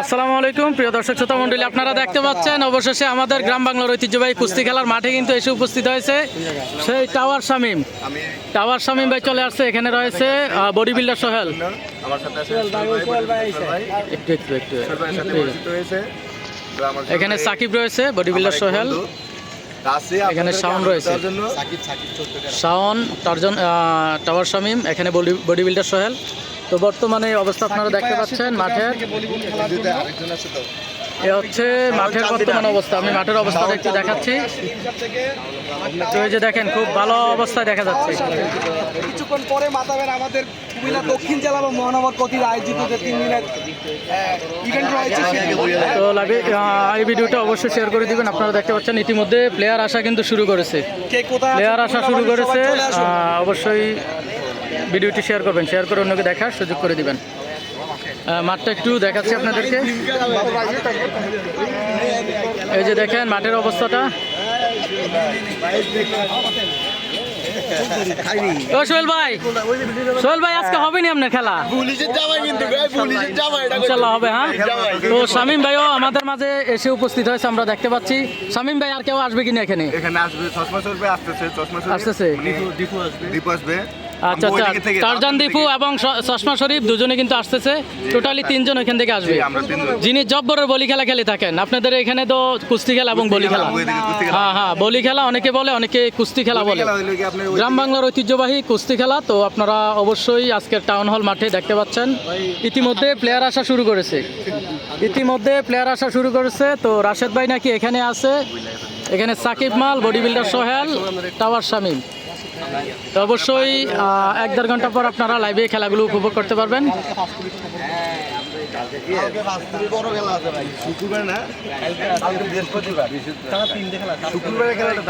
আসসালামু আলাইকুম প্রিয় দর্শক শ্রোতা মণ্ডলী, আপনারা দেখতে পাচ্ছেন অবশেষে আমাদের গ্রাম বাংলার ঐতিহ্যবাহী কুস্তি খেলার মাঠে কিন্তু এসে উপস্থিত হয়েছে সেই টাওয়ার শামীম ভাই চলে আসছে। এখানে রয়েছে বডি বিল্ডার সোহেল, এখানে সাকিব রয়েছে, বডি বিল্ডার সোহেল, এখানে শাওন রয়েছে, শাওন টাওয়ার শামীম, এখানে বডি বিল্ডার সোহেল। তো বর্তমানে অবস্থা আপনারা দেখতে পাচ্ছেন মাঠের, এ হচ্ছে মাঠের বর্তমান অবস্থা। আমি মাঠের অবস্থাটা একটু দেখাচ্ছি। তো এই যে দেখেন, খুব ভালো অবস্থায় দেখা যাচ্ছে। কিছুক্ষণ পরে মাতাবেন আমাদের কুমিল্লা দক্ষিণ জেলা এবং মহানগর কর্তৃক আয়োজিত যে 3 দিনের ইভেন্ট রয়েছে। তো এই ভিডিওটা অবশ্যই শেয়ার করে দিবেন। আপনারা দেখতে পাচ্ছেন ইতিমধ্যে প্লেয়ার আসা কিন্তু শুরু করেছে, অবশ্যই ভিডিওটি শেয়ার করবেন, শেয়ার করে অন্যকে দেখার সুযোগ করে দিবেন। মাঠটা একটু দেখাচ্ছি আপনাদেরকে। এই যে দেখেন মাঠের অবস্থাটা। সোহেল ভাই আজকে হবে নি আপনার খেলা? ইনশাল্লাহ হবে। হ্যাঁ, তো শামীম ভাইও আমাদের মাঝে এসে উপস্থিত হয়েছে, আমরা দেখতে পাচ্ছি। শামীম ভাই আর কেউ আসবে কিনা এখানে? আসতেছে। আচ্ছা আচ্ছা, টারজান দীপু এবং চশমা শরীফ দুজনে কিন্তু আসতেছে। টোটালি 3 জন এখান থেকে আসবে, যিনি জব্বরের বলি খেলা খেলে থাকেন। আপনাদের এখানে তো কুস্তি খেলা এবং বলি খেলা। হ্যাঁ, বলি খেলা অনেকে বলে, অনেকে কুস্তি খেলা বলে। গ্রাম বাংলার ঐতিহ্যবাহী কুস্তি খেলা। তো আপনারা অবশ্যই আজকের টাউন হল মাঠে দেখতে পাচ্ছেন ইতিমধ্যে প্লেয়ার আসা শুরু করেছে। তো রাশেদ ভাই নাকি এখানে আছে, এখানে সাকিব মাল, body builder Sohel, tower Shamim. তো অবশ্যই 1-1.5 ঘন্টা পর আপনারা লাইভে খেলাগুলো উপভোগ করতে পারবেন।